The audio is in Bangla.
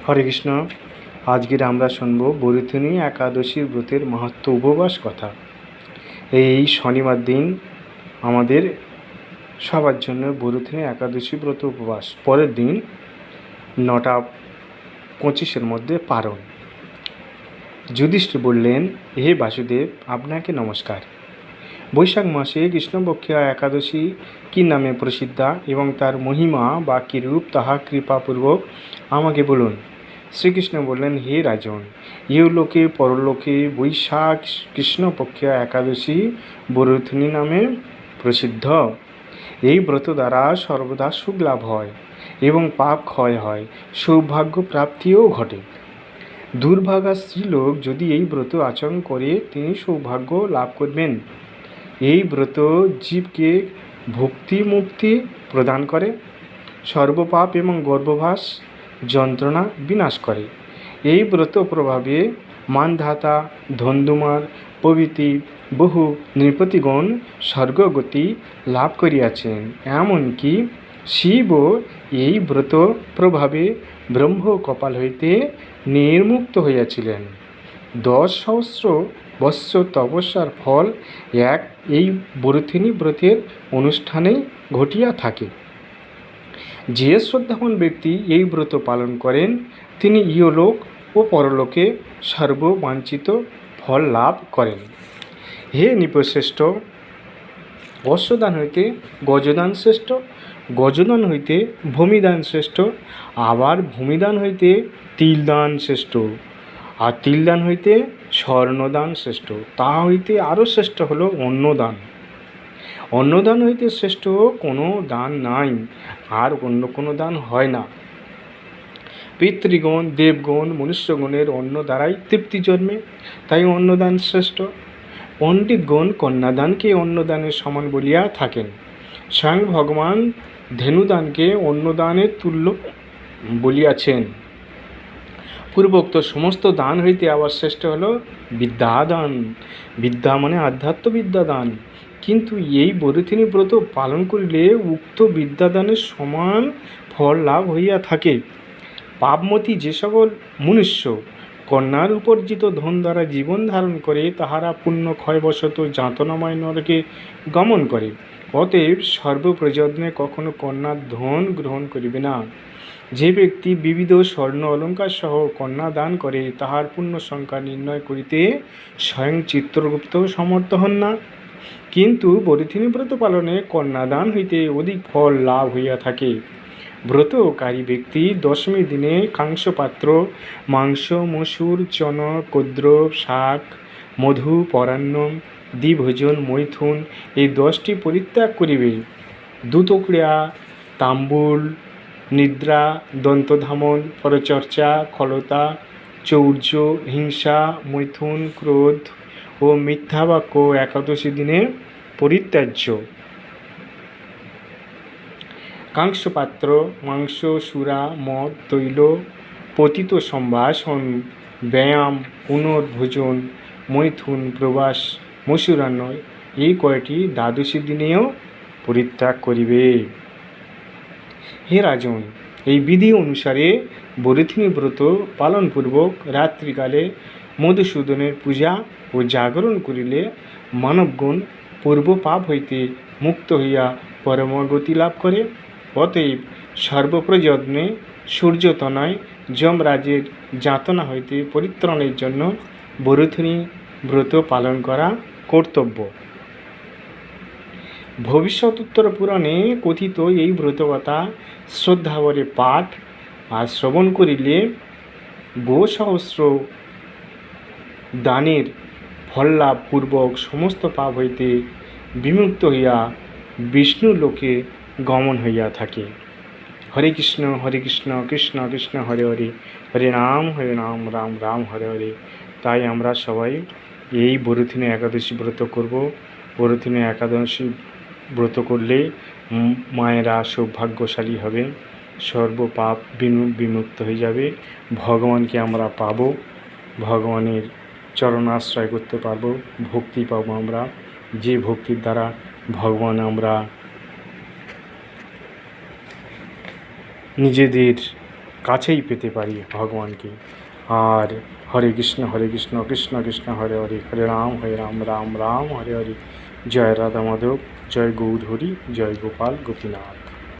হরে কৃষ্ণ। আজকের আমরা শুনব বরুথিনী একাদশীর ব্রতের মাহাত্ম্য উপবাস কথা। এই শনিবার দিন আমাদের সবার জন্য বরুথিনী একাদশী ব্রত উপবাস। পরের দিন 9:25 মধ্যে পারণ। যুধিষ্ঠির বললেন, হে বাসুদেব, আপনাকে নমস্কার। বৈশাখ মাসে কৃষ্ণপক্ষিয়া একাদশী কী নামে প্রসিদ্ধা এবং তার মহিমা বা কীরূপ তাহা কৃপাপূর্বক আমাকে বলুন। শ্রীকৃষ্ণ বললেন, হে রাজন, ইহলোকে পরলোকে বৈশাখ কৃষ্ণপক্ষিয়া একাদশী বরুথিনী নামে প্রসিদ্ধ। এই ব্রত দ্বারা সর্বদা সুখ লাভ হয় এবং পাপ ক্ষয় হয়, সৌভাগ্য প্রাপ্তিও ঘটে। দুর্ভাগা স্ত্রীলোক যদি এই ব্রত আচরণ করে তিনি সৌভাগ্য লাভ করবেন। এই ব্রত জীবকে ভক্তি মুক্তি প্রদান করে, সর্বপাপ এবং গর্ভবাস যন্ত্রণা বিনাশ করে। এই ব্রত প্রভাবে মানধাতা, ধন্দুমার প্রভৃতি বহু নৃপতিগণ স্বর্গগতি লাভ করিয়াছেন। এমনকি শিবও এই ব্রত প্রভাবে ব্রহ্ম কপাল হইতে নির্মুক্ত হইয়াছিলেন। 10 সহস্র বৎসর তপস্যার ফল এই বরুথিনী ব্রতের অনুষ্ঠানেই ঘটিয়া থাকে। যে শ্রদ্ধাবান ব্যক্তি এই ব্রত পালন করেন তিনি ইহলোক ও পরলোকে সর্ববাঞ্ছিত ফল লাভ করেন। হে নৃপশ্রেষ্ঠ, অশ্বদান হইতে গজদান শ্রেষ্ঠ, গজদান হইতে ভূমিদান শ্রেষ্ঠ, আবার ভূমিদান হইতে তিলদান শ্রেষ্ঠ, আর তিলদান হইতে স্বর্ণদান শ্রেষ্ঠ। তা হইতে আরও শ্রেষ্ঠ হলো অন্নদান। অন্নদান হইতে শ্রেষ্ঠ কোনো দান নাই, আর অন্য কোনো দান হয় না। পিতৃগণ, দেবগণ, মনুষ্যগণের অন্ন দ্বারাই তৃপ্তি জন্মে, তাই অন্নদান শ্রেষ্ঠ। পণ্ডিতগণ কন্যাদানকে অন্নদানের সমান বলিয়া থাকেন। স্বয়ং ভগবান ধেনুদানকে অন্নদানের তুল্য বলিয়াছেন। পূর্বোক্ত সমস্ত দান হইতে আবার শ্রেষ্ঠ হল বিদ্যাদান। বিদ্যা মানে আধ্যাত্মবিদ্যা দান। কিন্তু এই বরুথিনী ব্রত পালন করিলে উক্ত বিদ্যাদানের সমান ফল লাভ হইয়া থাকে। পাপমতী যে সকল মনুষ্য কন্যার উপার্জিত ধন দ্বারা জীবন ধারণ করে তাহারা পুণ্য ক্ষয়বশত যাতনাময় নরকে গমন করে। অতএব সর্বপ্রযত্নে কখনো কন্যার ধন গ্রহণ করিবে না। যে ব্যক্তি বিবিধ স্বর্ণ অলঙ্কার সহ কন্যা দান করে তাহার পুণ্য সংখ্যা নির্ণয় করিতে স্বয়ং চিত্রগুপ্ত সমর্থ হন না। কিন্তু বরুথিনী ব্রত পালনে কন্যাদান হইতে অধিক ফল লাভ হইয়া থাকে। ব্রতকারী ব্যক্তি দশমী দিনে কাংসপাত্র, মাংস, মসুর, চনক, কদ্রব, শাক, মধু, পরাহ্ন, দ্বিভোজন, মৈথুন এই 10টি পরিত্যাগ করিবে। দুতকড়িয়া, তাম্বুল, নিদ্রা, দন্তধামন, পরচর্চা, খলতা, চৌর্য, হিংসা, মৈথুন, ক্রোধ ও মিথ্যাবাক্য একাদশী দিনে পরিত্যাজ্য। কাংসপাত্র, মাংস, সুরা, মদ, তৈল, পতিত সম্ভাষণ, ব্যায়াম, পুনর্ভোজন, মৈথুন, প্রবাস, মসুরান্ন এই কয়টি দ্বাদশী দিনেও পরিত্যাগ করিবে। হে রাজন, এই বিধি অনুসারে বরুথিনী ব্রত পালনপূর্বক রাত্রিকালে মধুসূদনের পূজা ও জাগরণ করিলে মানবগণ পূর্ব পাপ হইতে মুক্ত হইয়া পরমগতি লাভ করে। অতএব সর্বপ্রযত্নে সূর্যতনয় যমরাজের যাতনা হইতে পরিত্রাণের জন্য বরুথিনী ব্রত পালন করা কর্তব্য। ভবিষ্যৎ পুরাণে কথিত এই ব্রতকথা শ্রদ্ধাভরে পাঠ আর শ্রবণ করিলে গোসহস্র দানের ফললাভ পূর্বক সমস্ত পাপ হইতে বিমুক্ত হইয়া বিষ্ণু লোকে গমন হইয়া থাকে। হরে কৃষ্ণ কৃষ্ণ কৃষ্ণ হরে হরে, হরে রাম রাম রাম হরে হরে। তাই আমরা সবাই এই বরুথিনী একাদশী ব্রত করব। বরুথিনী একাদশী ব্রত করলে মায়েরা সৌভাগ্যশালী হবে, সর্বপাপ বিমুক্ত হয়ে যাবে, ভগবানকে আমরা পাব, ভগবানের চরণাশ্রয় করতে পারবো, ভক্তি পাবো আমরা, যে ভক্তির দ্বারা ভগবান আমরা নিজেদের কাছেই পেতে পারি ভগবানকে। আর হরে কৃষ্ণ কৃষ্ণ কৃষ্ণ হরে হরে, হরে রাম রাম রাম হরে হরে। জয় রাধা মাধব, জয় গৌর হরি, জয় গোপাল গোপীনাথ।